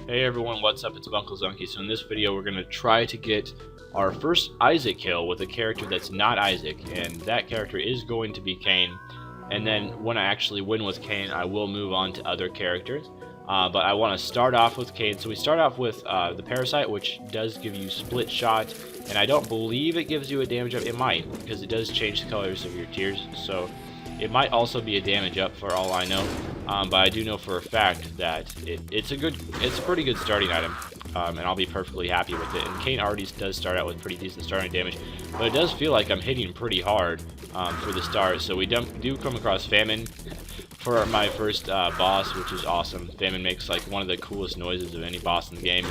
Hey everyone, what's up? It's Bunkle Zunky. So in this video we're going to try to get our first Isaac kill with a character that's not Isaac, and that character is going to be Cain. And then when I actually win with Cain, I will move on to other characters. But I want to start off with Cain. So we start off with the Parasite, which does give you split shot, and I don't believe it gives you a damage up. It might, because it does change the colors of your tears. So it might also be a damage up for all I know, but I do know for a fact that it's a pretty good starting item, and I'll be perfectly happy with it. And Cain already does start out with pretty decent starting damage, but it does feel like I'm hitting pretty hard for the start. So we do come across Famine for my first boss, which is awesome. Famine makes like one of the coolest noises of any boss in the game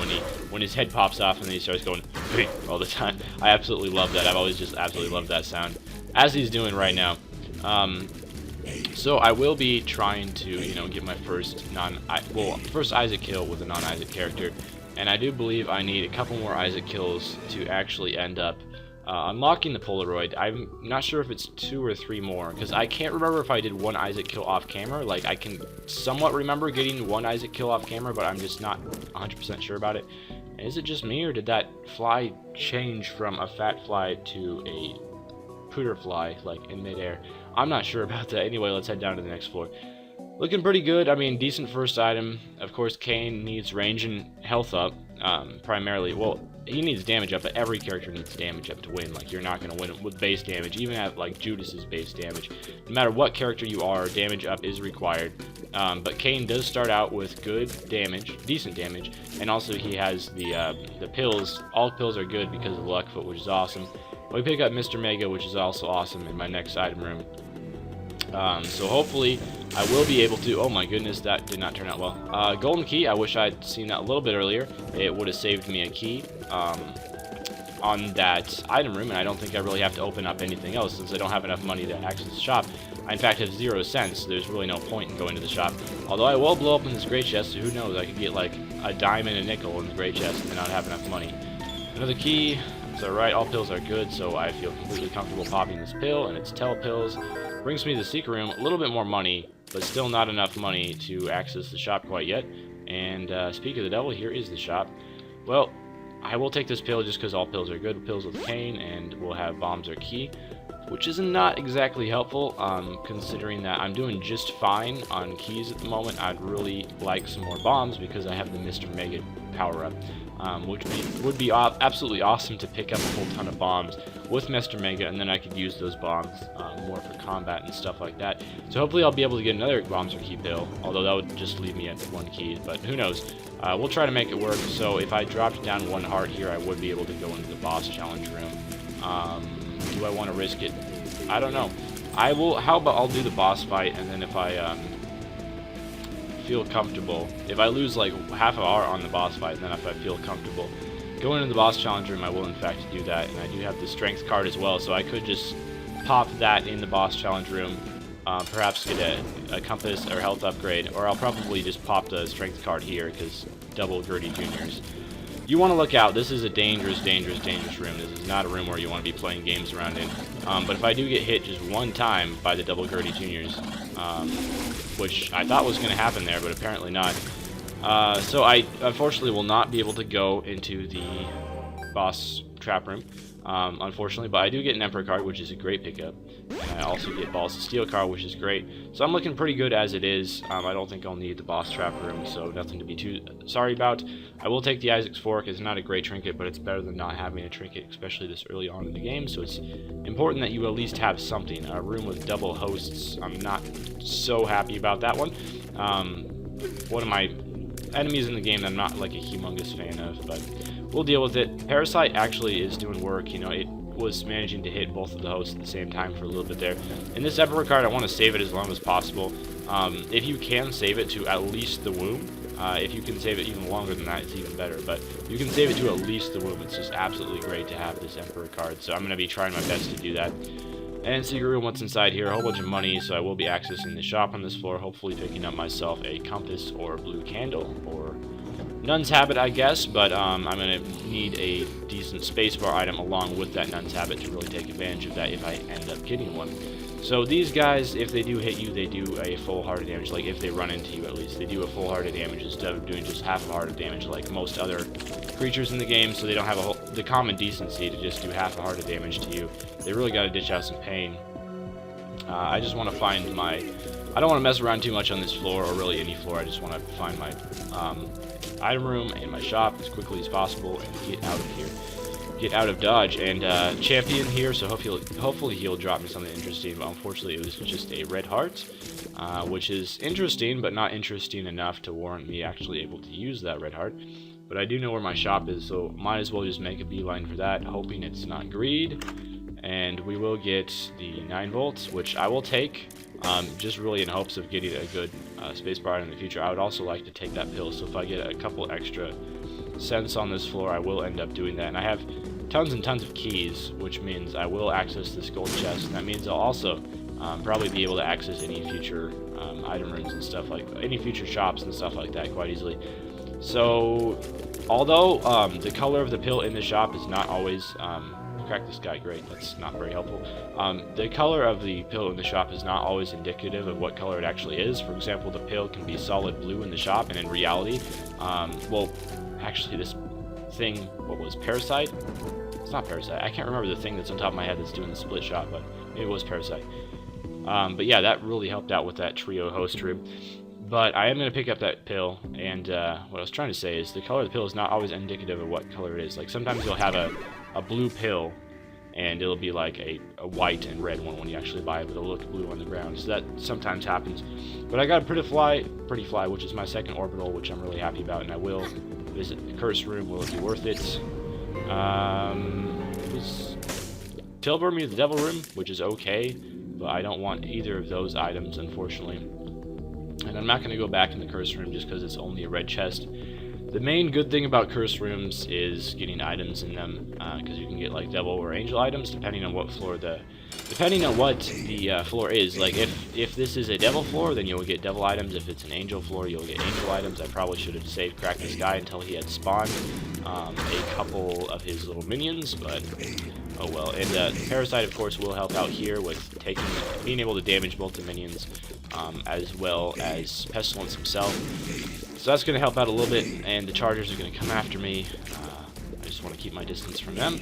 when his head pops off and then he starts going hey all the time. I absolutely love that. I've always just absolutely loved that sound, as he's doing right now. So I will be trying to, get my first first Isaac kill with a non-Isaac character, and I do believe I need a couple more Isaac kills to actually end up unlocking the Polaroid. I'm not sure if it's 2 or 3 more, because I can't remember if I did one Isaac kill off camera. Like, I can somewhat remember getting one Isaac kill off camera, but I'm just not 100% sure about it. And is it just me, or did that fly change from a fat fly to a pooter fly, like in midair? I'm not sure about that. Anyway, let's head down to the next floor. Looking pretty good. I mean, decent first item. Of course, Cain needs range and health up, primarily. Well, he needs damage up, but every character needs damage up to win. Like, you're not going to win with base damage, even at, like, Judas's base damage. No matter what character you are, damage up is required. But Cain does start out with good damage, decent damage, and also he has the pills. All pills are good because of Luckfoot, which is awesome. We pick up Mr. Mega, which is also awesome, in my next item room. So hopefully I will be able to... Oh my goodness, that did not turn out well. Golden Key, I wish I'd seen that a little bit earlier. It would have saved me a key on that item room, and I don't think I really have to open up anything else since I don't have enough money to access the shop. I in fact have 0 cents, so there's really no point in going to the shop. Although I will blow open this great chest, so who knows, I could get like a dime and a nickel in the great chest and then not have enough money. Another key. It's alright, all pills are good, so I feel completely comfortable popping this pill, and it's Tell Pills. Brings me to the secret room, a little bit more money, but still not enough money to access the shop quite yet. And speak of the devil, here is the shop. Well, I will take this pill just because all pills are good. Pills with Cain, and we'll have bombs or key, which is not exactly helpful, considering that I'm doing just fine on keys at the moment. I'd really like some more bombs because I have the Mr. Mega power-up. Which would be absolutely awesome to pick up a whole ton of bombs with Mr. Mega, and then I could use those bombs more for combat and stuff like that. So hopefully I'll be able to get another bombs or key pill, although that would just leave me at 1 key, but who knows. We'll try to make it work. So if I dropped down 1 heart here, I would be able to go into the boss challenge room. Do I want to risk it? I don't know. How about I'll do the boss fight, and then if I feel comfortable, if I lose like half an hour on the boss fight, and then if I feel comfortable going into the boss challenge room, I will in fact do that. And I do have the strength card as well, so I could just pop that in the boss challenge room, perhaps get a compass or health upgrade, or I'll probably just pop the strength card here because double Gurdy Juniors. You want to look out. This is a dangerous room. This is not a room where you want to be playing games around in. But if I do get hit just 1 time by the double Gurdy Juniors, which I thought was going to happen there, but apparently not. So I unfortunately will not be able to go into the boss trap room, unfortunately, but I do get an Emperor card, which is a great pickup. And I also get Balls of Steel card, which is great. So I'm looking pretty good as it is. I don't think I'll need the boss trap room, so nothing to be too sorry about. I will take the Isaac's Fork. It's not a great trinket, but it's better than not having a trinket, especially this early on in the game. So it's important that you at least have something. A room with double hosts, I'm not so happy about that one. One of my enemies in the game that I'm not like a humongous fan of, but we'll deal with it. Parasite actually is doing work. It was managing to hit both of the hosts at the same time for a little bit there. In this Emperor card, I want to save it as long as possible. If you can save it to at least the womb, if you can save it even longer than that, it's even better, but you can save it to at least the womb. It's just absolutely great to have this Emperor card, so I'm going to be trying my best to do that. And secret room, what's inside here? A whole bunch of money, so I will be accessing the shop on this floor, hopefully picking up myself a compass or a blue candle, or Nun's Habit, I guess, but I'm going to need a decent spacebar item along with that Nun's Habit to really take advantage of that if I end up getting one. So these guys, if they do hit you, they do a full heart of damage. Like if they run into you, at least they do a full heart of damage instead of doing just half a heart of damage like most other creatures in the game. So they don't have the common decency to just do half a heart of damage to you. They really got to dish out some pain. I just want to find my... I don't want to mess around too much on this floor, or really any floor. I just want to find my item room and my shop as quickly as possible and get out of here. Get out of dodge. And champion here, so hopefully he'll drop me something interesting, but unfortunately it was just a red heart, which is interesting, but not interesting enough to warrant me actually able to use that red heart. But I do know where my shop is, so might as well just make a beeline for that, hoping it's not greed. And we will get the 9 volts, which I will take, just really in hopes of getting a good spacebar in the future. I would also like to take that pill, so if I get a couple extra cents on this floor, I will end up doing that. And I have tons and tons of keys, which means I will access this gold chest, and that means I'll also probably be able to access any future item rooms and stuff like that, any future shops and stuff like that quite easily. So, although the color of the pill in the shop is not always... crack this guy, great, that's not very helpful. The color of the pill in the shop is not always indicative of what color it actually is. For example, the pill can be solid blue in the shop, and in reality, well, actually this thing, what was Parasite? It's not Parasite, I can't remember the thing that's on top of my head that's doing the split shot, but maybe it was Parasite. But yeah, that really helped out with that trio host room. But I am going to pick up that pill, and what I was trying to say is the color of the pill is not always indicative of what color it is. Like sometimes you'll have a blue pill, and it'll be like a white and red one when you actually buy it, but it'll look blue on the ground. So that sometimes happens. But I got a Pretty Fly, which is my second orbital, which I'm really happy about, and I will visit the curse room. Will it be worth it? Tilburg me to the devil room, which is okay, but I don't want either of those items, unfortunately. And I'm not going to go back in the curse room just because it's only a red chest. The main good thing about curse rooms is getting items in them, because you can get like devil or angel items depending on what floor the floor is. Like if this is a devil floor, then you'll get devil items. If it's an angel floor, you'll get angel items. I probably should have saved Crack this guy until he had spawned a couple of his little minions, but oh well. And the Parasite, of course, will help out here with being able to damage both the minions, as well as Pestilence himself. So that's going to help out a little bit, and the Chargers are going to come after me. I just want to keep my distance from them.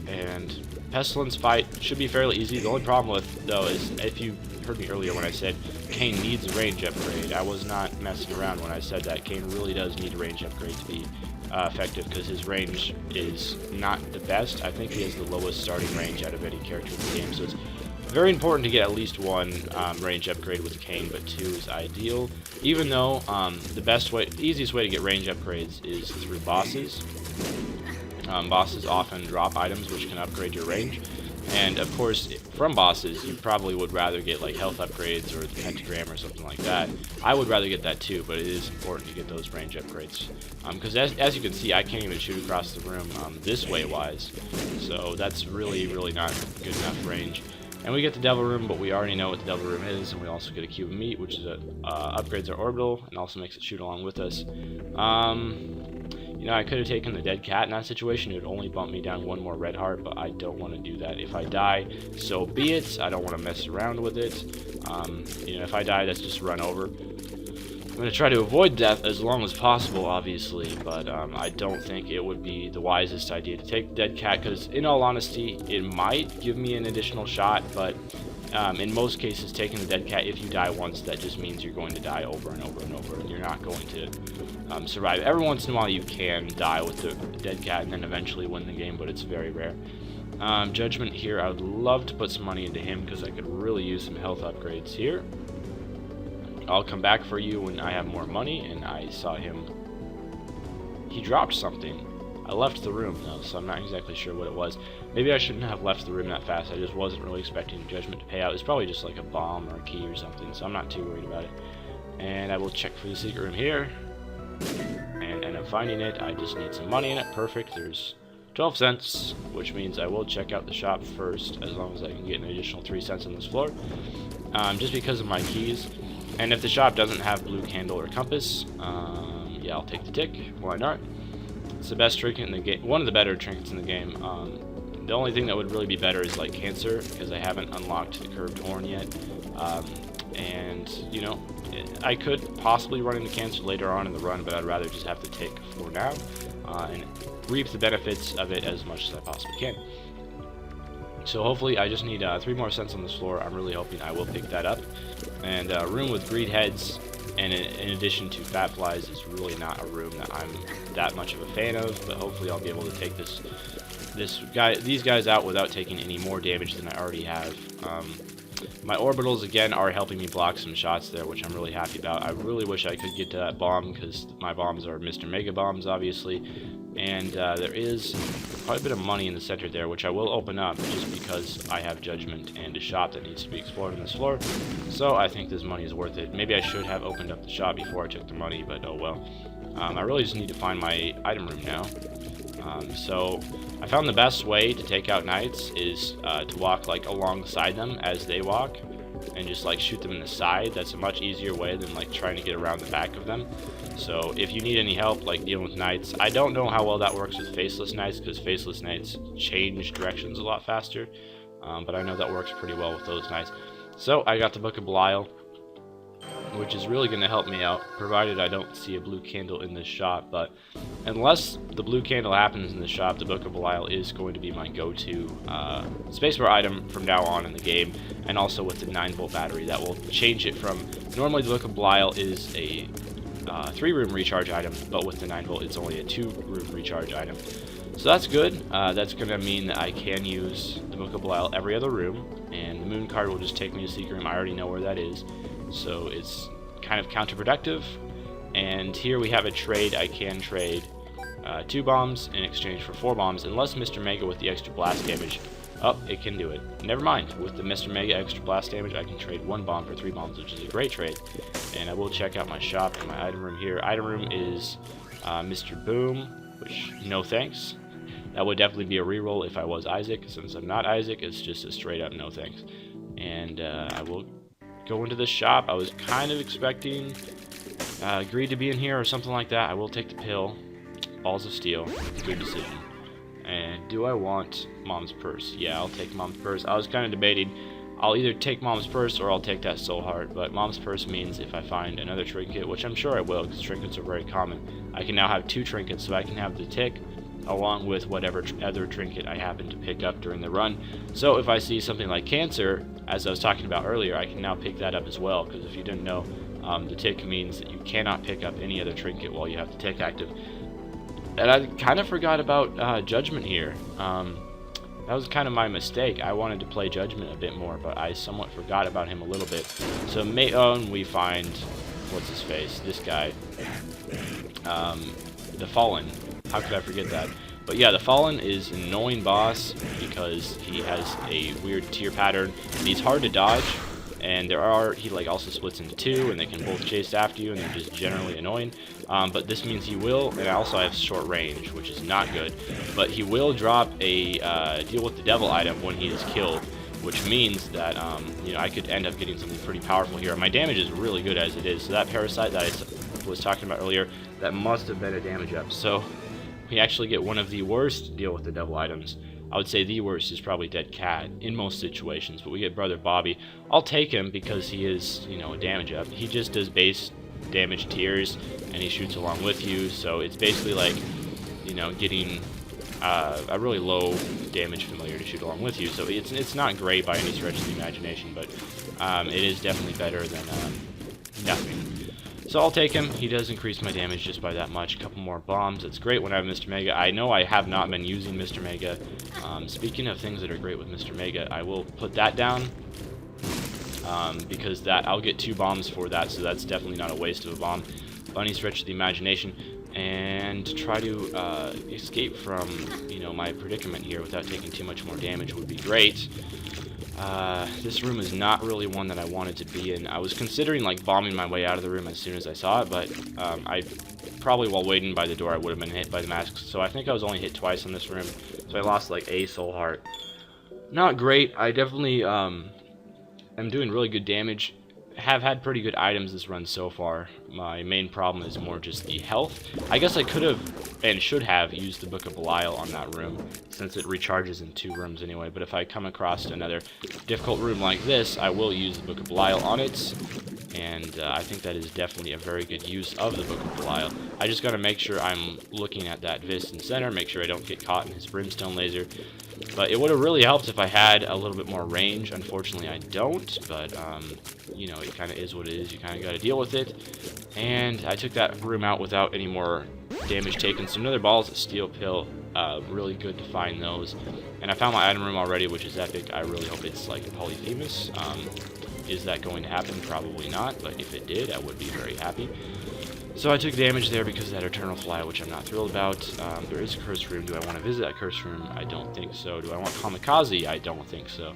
And Pestilence fight should be fairly easy. The only problem with, though, is if you heard me earlier when I said Kain needs a range upgrade, I was not messing around when I said that. Kain really does need a range upgrade to be effective, because his range is not the best. I think he has the lowest starting range out of any character in the game, so it's very important to get at least one range upgrade with Kain, but 2 is ideal. Even though the easiest way to get range upgrades is through bosses. Bosses often drop items which can upgrade your range, and of course from bosses you probably would rather get like health upgrades or the pentagram or something like that. I would rather get that too, but it is important to get those range upgrades, because as you can see, I can't even shoot across the room this way wise, so that's really not good enough range. And we get the devil room, but we already know what the devil room is, and we also get a cube of meat, which is upgrades our orbital and also makes it shoot along with us. You know, I could have taken the dead cat in that situation. It would only bump me down 1 more red heart, but I don't want to do that. If I die, so be it. I don't want to mess around with it. You know, if I die, that's just run over. I'm going to try to avoid death as long as possible, obviously, but I don't think it would be the wisest idea to take the dead cat, because in all honesty, it might give me an additional shot, but in most cases, taking the dead cat, if you die once, that just means you're going to die over and over and over, and you're not going to survive. Every once in a while you can die with the dead cat and then eventually win the game, but it's very rare. Judgment here, I would love to put some money into him because I could really use some health upgrades here. I'll come back for you when I have more money, and I saw him. He dropped something. I left the room though, so I'm not exactly sure what it was. Maybe I shouldn't have left the room that fast. I just wasn't really expecting Judgment to pay out. It's probably just like a bomb or a key or something, so I'm not too worried about it. And I will check for the secret room here, and end up finding it. I just need some money in it. Perfect. There's 12 cents, which means I will check out the shop first, as long as I can get an additional 3 cents on this floor, just because of my keys. And if the shop doesn't have blue candle or compass, yeah, I'll take the tick. Why not? It's the best trinket in the game. One of the better trinkets in the game. The only thing that would really be better is like Cancer, because I haven't unlocked the Curved Horn yet. And, you know, I could possibly run into Cancer later on in the run, but I'd rather just have the Tick for now, and reap the benefits of it as much as I possibly can. So hopefully I just need 3 more cents on this floor. I'm really hoping I will pick that up. And room with greed heads, and in addition to fat flies, is really not a room that I'm that much of a fan of, but hopefully I'll be able to take these guys out without taking any more damage than I already have. My orbitals again are helping me block some shots there, which I'm really happy about. I really wish I could get to that bomb, because my bombs are Mr. Mega bombs, obviously. And there is quite a bit of money in the center there, which I will open up just because I have Judgment and a shop that needs to be explored on this floor. So I think this money is worth it. Maybe I should have opened up the shop before I took the money, but oh well. I really just need to find my item room now. So I found the best way to take out knights is to walk like alongside them as they walk, and just like shoot them in the side. That's a much easier way than like trying to get around the back of them. So if you need any help like dealing with knights, I don't know how well that works with faceless knights, because faceless knights change directions a lot faster, but I know that works pretty well with those knights. So I got the Book of Belial, which is really going to help me out, provided I don't see a blue candle in this shop. But unless the blue candle happens in the shop, the Book of Belial is going to be my go-to spacebar item from now on in the game, and also with the 9-volt battery that will change it from, normally the Book of Belial is a 3-room recharge item, but with the 9-volt it's only a 2-room recharge item. So that's good. That's going to mean that I can use the Book of Belial every other room, and the moon card will just take me to secret room. I already know where that is. So it's kind of counterproductive. And here we have a trade. I can trade 2 bombs in exchange for 4 bombs, unless Mr. Mega with the extra blast damage. Oh, it can do it. Never mind. With the Mr. Mega extra blast damage, I can trade 1 bomb for 3 bombs, which is a great trade. And I will check out my shop and my item room here. Item room is Mr. Boom, which no thanks. That would definitely be a reroll if I was Isaac. Since I'm not Isaac, it's just a straight up no thanks. And I will go into the shop. I was kind of expecting greed to be in here or something like that. I will take the pill. Balls of Steel. Good decision. And do I want Mom's Purse? Yeah, I'll take Mom's Purse. I was kind of debating. I'll either take Mom's Purse or I'll take that Soul Heart. But Mom's Purse means if I find another trinket, which I'm sure I will because trinkets are very common, I can now have 2 trinkets. So I can have the Tick along with whatever other trinket I happen to pick up during the run. So if I see something like Cancer, as I was talking about earlier, I can now pick that up as well, because if you didn't know, the Tick means that you cannot pick up any other trinket while you have the Tick active. And I kind of forgot about Judgment here. That was kind of my mistake. I wanted to play Judgment a bit more, but I somewhat forgot about him a little bit. So we find, what's his face, this guy, the Fallen. How could I forget that? But yeah, the Fallen is an annoying boss because he has a weird tier pattern, and he's hard to dodge, and he like also splits into 2, and they can both chase after you, and they're just generally annoying. But this means he will, and I also have short range, which is not good, but he will drop a Deal with the Devil item when he is killed, which means that you know, I could end up getting something pretty powerful here. My damage is really good as it is, so that Parasite that I was talking about earlier, that must have been a damage up. So we actually get one of the worst Deal with the Devil items. I would say the worst is probably Dead Cat in most situations, but we get Brother Bobby. I'll take him because he is, you know, a damage up. He just does base damage tiers, and he shoots along with you, so it's basically like, you know, getting a really low damage familiar to shoot along with you. So it's not great by any stretch of the imagination, but it is definitely better than nothing. So I'll take him. He does increase my damage just by that much. A couple more bombs. It's great when I have Mr. Mega. I know I have not been using Mr. Mega. Speaking of things that are great with Mr. Mega, I will put that down because I'll get 2 bombs for that, so that's definitely not a waste of a bomb by any stretch of the imagination. And try to escape from, you know, my predicament here without taking too much more damage would be great. This room is not really one that I wanted to be in. I was considering like bombing my way out of the room as soon as I saw it, but I probably while waiting by the door I would have been hit by the masks. So I think I was only hit twice in this room, so I lost like a soul heart. Not great. I definitely am doing really good damage have had pretty good items this run so far. My main problem is more just the health. I guess I could have and should have used the Book of Belial on that room, since it recharges in 2 rooms anyway. But if I come across another difficult room like this, I will use the Book of Belial on it. And I think that is definitely a very good use of the Book of Belial. I just gotta make sure I'm looking at that Visten Center, make sure I don't get caught in his Brimstone Laser. But it would have really helped if I had a little bit more range. Unfortunately, I don't, but, you know, it kind of is what it is. You kind of got to deal with it. And I took that room out without any more damage taken. So another Balls of Steel Pill, really good to find those. And I found my item room already, which is epic. I really hope it's like Polyphemus. Is that going to happen? Probably not, but if it did, I would be very happy. So I took damage there because of that Eternal Fly, which I'm not thrilled about. There is a Curse Room. Do I want to visit that Curse Room? I don't think so. Do I want Kamikaze? I don't think so.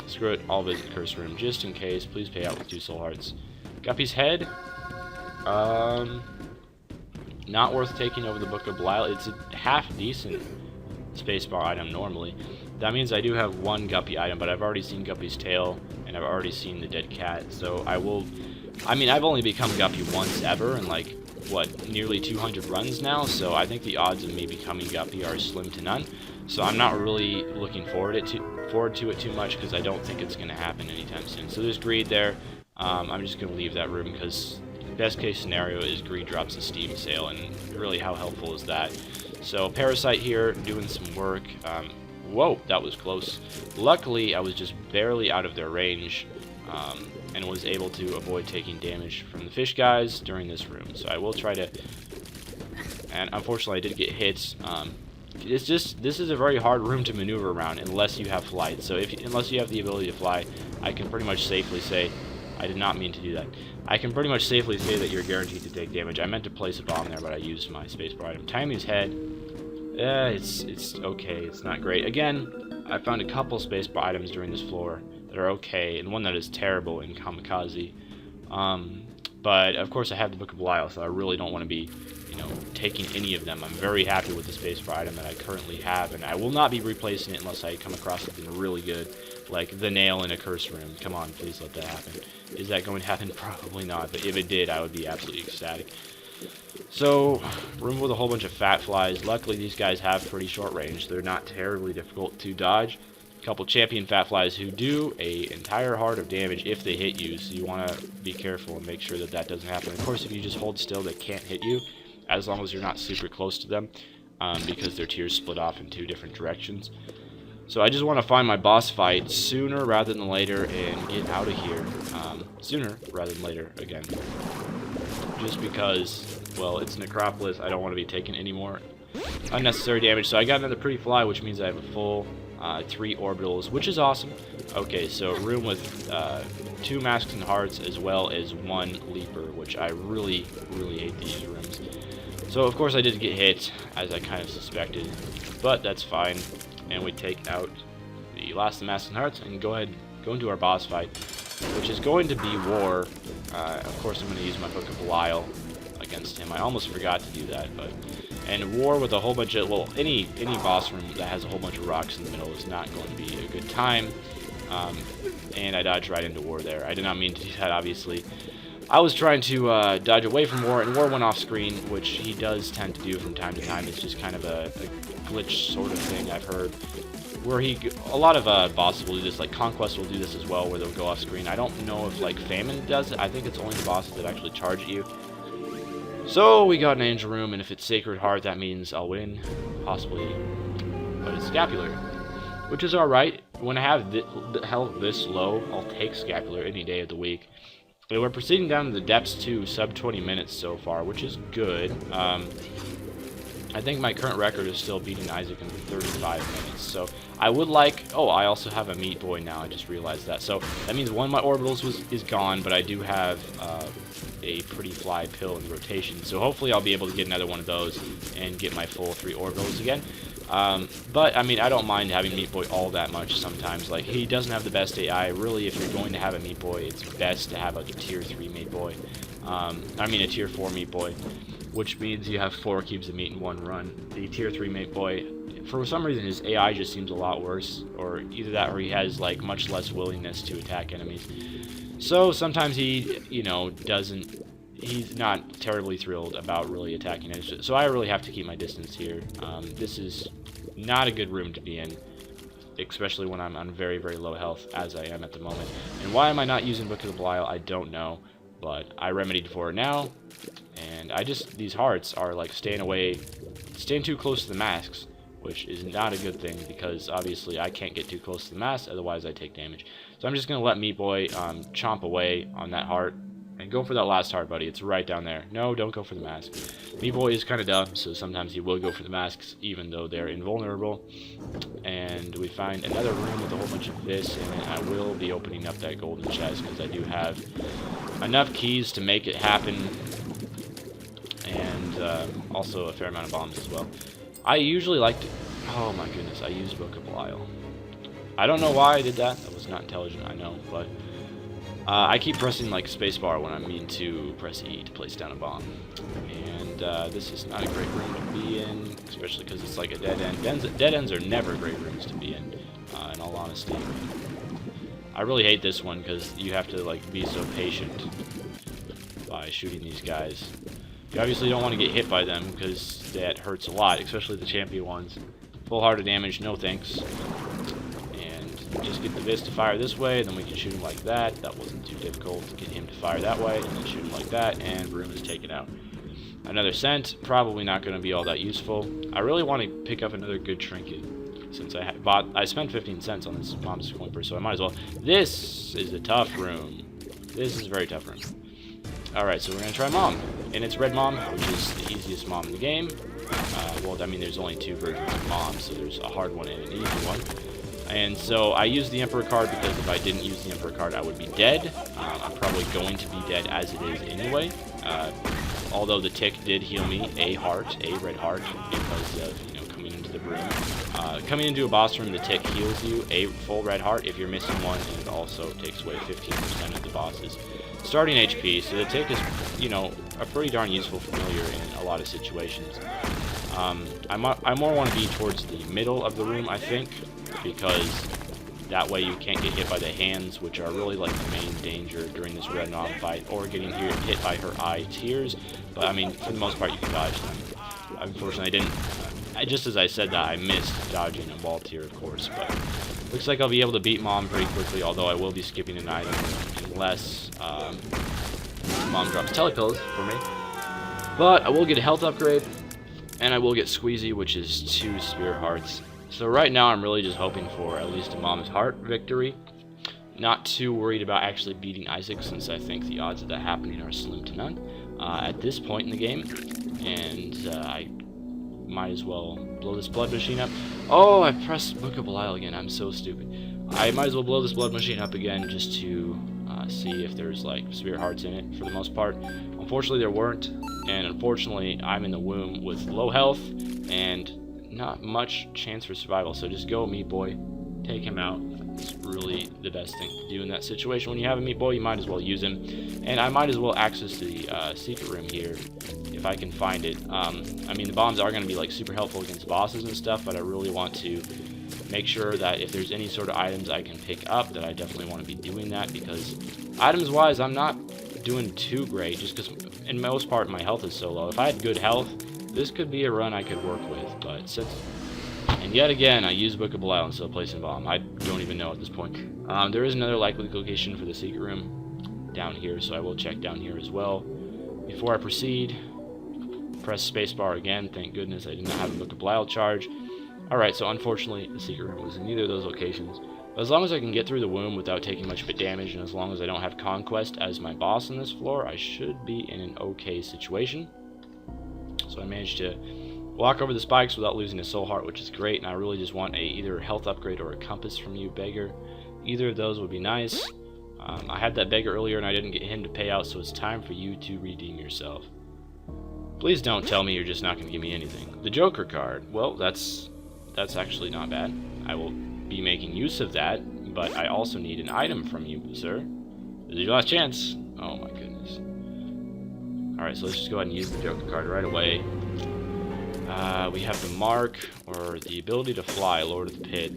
Screw it. I'll visit the Curse Room just in case. Please pay out with 2 Soul Hearts. Guppy's Head. Not worth taking over the Book of Belial. It's a half-decent spacebar item normally. That means I do have 1 Guppy item, but I've already seen Guppy's Tail, and I've already seen the Dead Cat, so I will... I mean, I've only become Guppy once ever in, like, what, nearly 200 runs now, so I think the odds of me becoming Guppy are slim to none. So I'm not really looking forward to it too much, because I don't think it's going to happen anytime soon. So there's Greed there. I'm just going to leave that room, because best case scenario is Greed drops a Steam Sale, and really how helpful is that? So Parasite here, doing some work. Whoa, that was close. Luckily, I was just barely out of their range, and was able to avoid taking damage from the fish guys during this room. So I will try to... And unfortunately, I did get hit. It's just... This is a very hard room to maneuver around unless you have flight. So unless you have the ability to fly, I can pretty much safely say... I did not mean to do that. I can pretty much safely say that you're guaranteed to take damage. I meant to place a bomb there, but I used my spacebar item. Timy's Head... it's okay. It's not great. Again, I found a couple spacebar items during this floor that are okay, and one that is terrible in Kamikaze. But of course I have the Book of Belial, so I really don't want to be, you know, taking any of them. I'm very happy with the spacebar item that I currently have, and I will not be replacing it unless I come across something really good, like the nail in a Curse Room. Come on, please let that happen. Is that going to happen? Probably not, but if it did, I would be absolutely ecstatic. So, room with a whole bunch of Fat Flies. Luckily, these guys have pretty short range. They're not terribly difficult to dodge. A couple champion Fat Flies who do a entire heart of damage if they hit you, so you want to be careful and make sure that that doesn't happen. Of course, if you just hold still, they can't hit you, as long as you're not super close to them, because their tiers split off in 2 different directions. So I just want to find my boss fight sooner rather than later and get out of here. Sooner rather than later, again. Just because, well, it's Necropolis. I don't want to be taking any more unnecessary damage. So I got another Pretty Fly, which means I have a full 3 orbitals, which is awesome. Okay, so room with 2 Masks and Hearts as well as 1 Leaper, which I really, really hate these rooms. So of course I did get hit, as I kind of suspected, but that's fine. And we take out the last of the Masks and Hearts and go into our boss fight, which is going to be War. Of course I'm going to use my Book of Belial against him. I almost forgot to do that, but... And War with a whole bunch of... Well, any boss room that has a whole bunch of rocks in the middle is not going to be a good time. And I dodged right into War there. I did not mean to do that, obviously. I was trying to dodge away from War, and War went off screen, which he does tend to do from time to time. It's just kind of a glitch sort of thing, I've heard. Where a lot of bosses will do this, like Conquest will do this as well, where they'll go off screen. I don't know if, like, Famine does it. I think it's only the bosses that actually charge at you. So, we got an Angel Room, and if it's Sacred Heart, that means I'll win. Possibly. But it's Scapular. Which is alright. When I have the health this low, I'll take Scapular any day of the week. And we're proceeding down to the depths to sub 20 minutes so far, which is good. I think my current record is still beating Isaac in 35 minutes. So I would like... Oh, I also have a Meat Boy now. I just realized that. So that means one of my orbitals is gone, but I do have a Pretty Fly pill in rotation. So hopefully I'll be able to get another one of those and get my full 3 orbitals again. But, I mean, I don't mind having Meat Boy all that much sometimes. Like, he doesn't have the best AI. Really, if you're going to have a Meat Boy, it's best to have a tier 3 Meat Boy. I mean, a tier 4 Meat Boy, which means you have 4 cubes of meat in one run. The tier 3 Meat Boy, for some reason, his AI just seems a lot worse. Or either that or he has, like, much less willingness to attack enemies. So sometimes he, you know, he's not terribly thrilled about really attacking it. So I really have to keep my distance here. This is not a good room to be in, especially when I'm on very, very low health, as I am at the moment. And why am I not using Book of the Belial? I don't know, but I remedied for it now. And these hearts are like staying too close to the masks, which is not a good thing, because obviously I can't get too close to the mask, otherwise I take damage. So I'm just going to let Meat Boy chomp away on that heart. And go for that last heart, buddy. It's right down there. No, don't go for the mask. Meat Boy is kind of dumb, so sometimes he will go for the masks, even though they're invulnerable. And we find another room with a whole bunch of this in it. I will be opening up that golden chest, because I do have enough keys to make it happen. And also a fair amount of bombs as well. I usually like to... Oh my goodness, I used Book of Belial. I don't know why I did that. That was not intelligent, I know, but... I keep pressing like spacebar when I mean to press E to place down a bomb. And this is not a great room to be in, especially because it's like a dead end. Dead ends are never great rooms to be in all honesty. I really hate this one because you have to like be so patient by shooting these guys. You obviously don't want to get hit by them because that hurts a lot, especially the champion ones. Full heart of damage, no thanks. Just get the Vis to fire this way, and then we can shoot him like that. That wasn't too difficult to get him to fire that way, and then shoot him like that, and Room is taken out. Another scent, probably not going to be all that useful. I really want to pick up another good trinket, since I spent 15 cents on this Mom's Whimper, so I might as well. This is a tough room. This is a very tough room. Alright, so we're going to try Mom, and it's Red Mom, which is the easiest Mom in the game. Well, I mean, there's only 2 versions of Mom, so there's a hard one and an easy one. And so I used the Emperor card because if I didn't use the Emperor card, I would be dead. I'm probably going to be dead as it is anyway. Although the tick did heal me a red heart, because of, you know, coming into the room. Coming into a boss room, the tick heals you a full red heart if you're missing one, and it also takes away 15% of the boss's starting HP. So the tick is, you know, a pretty darn useful familiar in a lot of situations. I more want to be towards the middle of the room, I think, because that way you can't get hit by the hands, which are really like the main danger during this Red Mom fight, or getting hit by her eye tears. But I mean, for the most part, you can dodge them. Unfortunately, I didn't. Just as I said that, I missed dodging a ball tier, of course. But looks like I'll be able to beat Mom pretty quickly, although I will be skipping an item unless Mom drops telepills for me. But I will get a health upgrade, and I will get Squeezy, which is 2 Spirit Hearts. So right now I'm really just hoping for at least a Mom's Heart victory. Not too worried about actually beating Isaac, since I think the odds of that happening are slim to none at this point in the game. And I might as well blow this blood machine up. Oh, I pressed Book of Belial again. I'm so stupid. I might as well blow this blood machine up again just to see if there's like Spirit Hearts in it for the most part. Unfortunately there weren't, and unfortunately I'm in the womb with low health and not much chance for survival, so just go Meat Boy, take him out. It's really the best thing to do in that situation. When you have a Meat Boy, you might as well use him, and I might as well access the secret room here if I can find it. I mean, the bombs are going to be like super helpful against bosses and stuff, but I really want to make sure that if there's any sort of items I can pick up, that I definitely want to be doing that, because items wise I'm not doing too great, just because in most part my health is so low. If I had good health, this could be a run I could work with, but since... And yet again, I use Book of Belial instead of placing bomb. I don't even know at this point. There is another likely location for the secret room down here, so I will check down here as well. Before I proceed, press spacebar again. Thank goodness I did not have a Book of Belial charge. Alright, so unfortunately the secret room was in neither of those locations. But as long as I can get through the womb without taking much of a damage, and as long as I don't have Conquest as my boss on this floor, I should be in an okay situation. So I managed to walk over the spikes without losing a soul heart, which is great, and I really just want either a health upgrade or a compass from you, Beggar. Either of those would be nice. I had that Beggar earlier and I didn't get him to pay out, so it's time for you to redeem yourself. Please don't tell me you're just not going to give me anything. The Joker card, well, that's actually not bad. I will be making use of that, but I also need an item from you, sir. This is your last chance. Oh my goodness. Alright, so let's just go ahead and use the Joker card right away. We have the Mark, or the ability to fly, Lord of the Pit.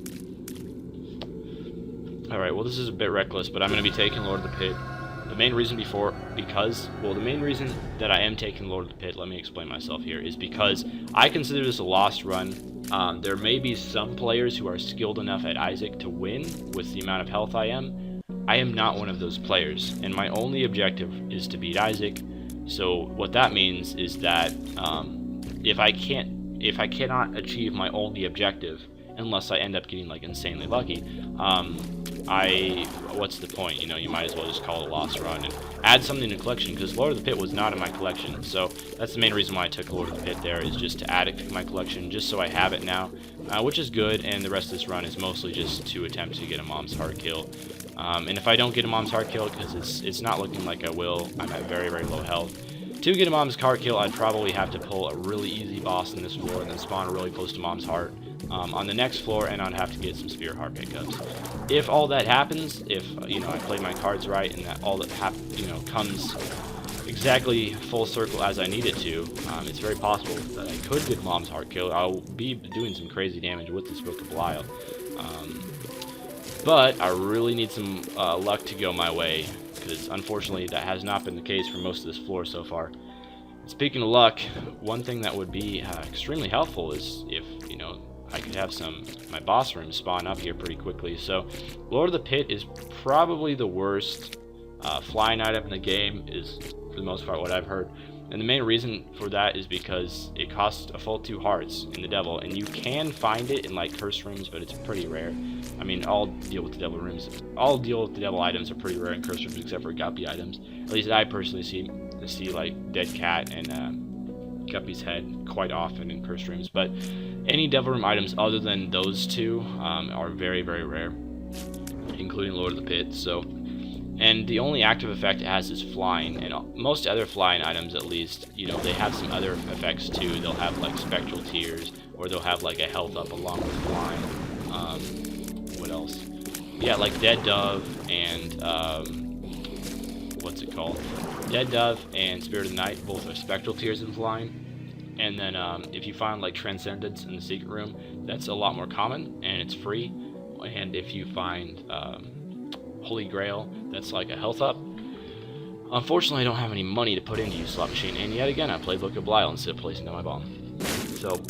Alright, well this is a bit reckless, but I'm going to be taking Lord of the Pit. The main reason the main reason that I am taking Lord of the Pit, let me explain myself here, is because I consider this a lost run. There may be some players who are skilled enough at Isaac to win with the amount of health I am. I am not one of those players, and my only objective is to beat Isaac. So what that means is that if I cannot achieve my only objective, unless I end up getting like insanely lucky, what's the point? You know, you might as well just call it a lost run and add something to the collection, because Lord of the Pit was not in my collection. So that's the main reason why I took Lord of the Pit there, is just to add it to my collection, just so I have it now, which is good. And the rest of this run is mostly just to attempt to get a Mom's Heart kill. And if I don't get a Mom's Heart kill, because it's not looking like I will, I'm at very, very low health. To get a Mom's Heart kill, I'd probably have to pull a really easy boss in this floor and then spawn really close to Mom's Heart on the next floor, and I'd have to get some Spirit Heart pickups. If all that happens, if I play my cards right and that all that comes exactly full circle as I need it to, it's very possible that I could get Mom's Heart kill. I'll be doing some crazy damage with this Book of Belial. But I really need some luck to go my way, because unfortunately that has not been the case for most of this floor so far. Speaking of luck, one thing that would be extremely helpful is if, I could have my boss rooms spawn up here pretty quickly. So Lord of the Pit is probably the worst flying item in the game, is for the most part what I've heard. And the main reason for that is because it costs a full 2 hearts in the Devil, and you can find it in like curse rooms, but it's pretty rare. I mean, all deal with the Devil items are pretty rare in curse rooms except for Guppy items. At least I personally see like Dead Cat and Guppy's head quite often in curse rooms. But any Devil Room items other than those two are very, very rare, including Lord of the Pit. And the only active effect it has is flying, and most other flying items, at least, they have some other effects too. They'll have like spectral tears, or they'll have like a health up along with flying. What else? Yeah, like Dead Dove and what's it called? Dead Dove and Spirit of the Night both are spectral tears and flying. And then if you find like Transcendence in the secret room, that's a lot more common and it's free. And if you find Holy Grail, that's like a health up. Unfortunately, I don't have any money to put into Use Slot Machine, and yet again, I played Book of Belial instead of placing down my bomb. So,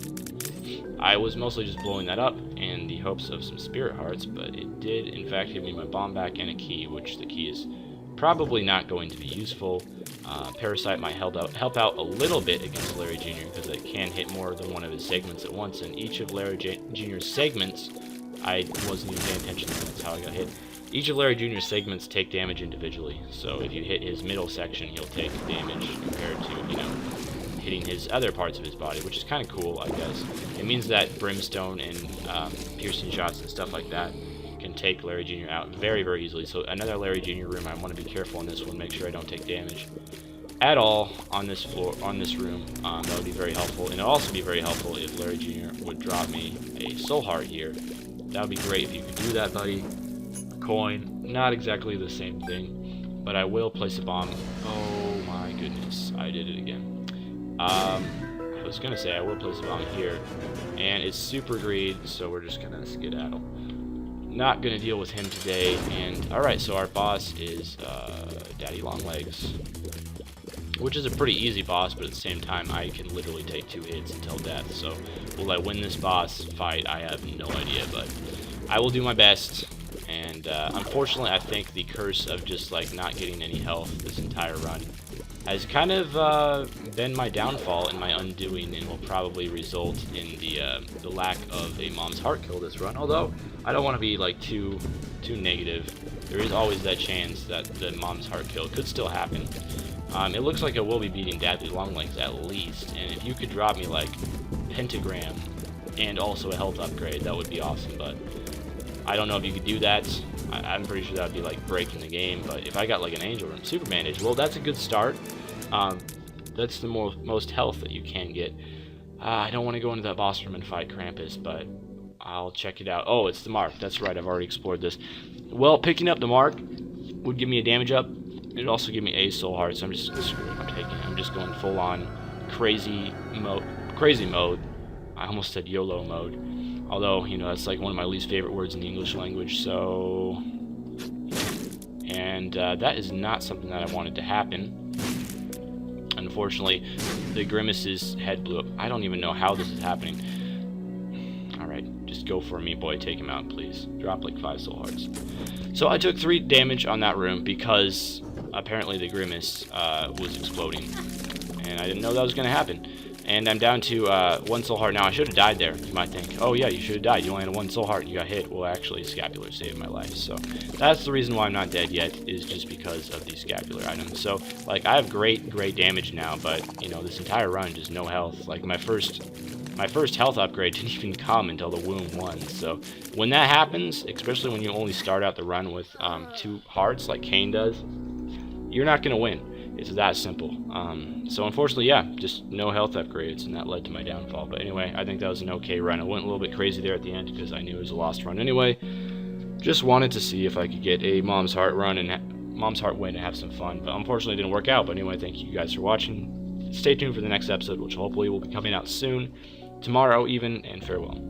I was mostly just blowing that up in the hopes of some Spirit Hearts, but it did, in fact, give me my bomb back and a key, which the key is probably not going to be useful. Parasite might help out a little bit against Larry Jr., because it can hit more than one of his segments at once, and each of Larry Jr.'s segments, I wasn't even paying attention, that's how I got hit. Each of Larry Jr.'s segments take damage individually, so if you hit his middle section, he'll take damage compared to, hitting his other parts of his body, which is kind of cool, I guess. It means that Brimstone and piercing shots and stuff like that can take Larry Jr. out very, very easily. So another Larry Jr. room, I want to be careful in this one, make sure I don't take damage at all on this floor, on this room. That would be very helpful, and it would also be very helpful if Larry Jr. would drop me a Soul Heart here. That would be great if you could do that, buddy. Coin, not exactly the same thing, but I will place a bomb. Oh my goodness, I did it again. I was gonna say I will place a bomb here, and it's Super Greed, so we're just gonna skedaddle. Not gonna deal with him today. And alright, so our boss is Daddy Longlegs, which is a pretty easy boss, but at the same time I can literally take 2 hits until death. So will I win this boss fight? I have no idea, but I will do my best. And unfortunately, I think the curse of just like not getting any health this entire run has kind of been my downfall and my undoing, and will probably result in the lack of a Mom's Heart kill this run. Although I don't want to be like too negative. There is always that chance that the Mom's Heart kill could still happen. It looks like I will be beating Daddy Longlegs at least, and if you could drop me like Pentagram and also a health upgrade, that would be awesome. But I don't know if you could do that. I'm pretty sure that would be like breaking the game. But if I got like an Angel Room Super Bandage, well, that's a good start. That's the most health that you can get. I don't want to go into that boss room and fight Krampus, but I'll check it out. Oh, it's the Mark. That's right, I've already explored this. Well, picking up the Mark would give me a damage up. It'd also give me a Soul Heart, so I'm just screwed. I'm just going full on crazy mode. I almost said YOLO mode. Although, that's like one of my least favorite words in the English language, so and that is not something that I wanted to happen. Unfortunately, the Grimace's head blew up. I don't even know how this is happening. Alright, just go for me, boy. Take him out, please. Drop like 5 soul hearts. So I took 3 damage on that room because apparently the Grimace was exploding. And I didn't know that was going to happen. And I'm down to 1 soul heart now. I should have died there, you might think. Oh yeah, you should have died. You only had 1 soul heart and you got hit. Well, actually, Scapular saved my life. So that's the reason why I'm not dead yet, is just because of these Scapular items. So, like, I have great damage now, but, you know, this entire run, just no health. Like, my first health upgrade didn't even come until the Womb 1. So when that happens, especially when you only start out the run with 2 hearts, like Cain does, you're not going to win. It's that simple. So unfortunately, yeah, just no health upgrades, and that led to my downfall. But anyway, I think that was an okay run. I went a little bit crazy there at the end because I knew it was a lost run anyway. Just wanted to see if I could get a Mom's Heart run and Mom's Heart win and have some fun. But unfortunately, it didn't work out. But anyway, thank you guys for watching. Stay tuned for the next episode, which hopefully will be coming out soon, tomorrow even, and farewell.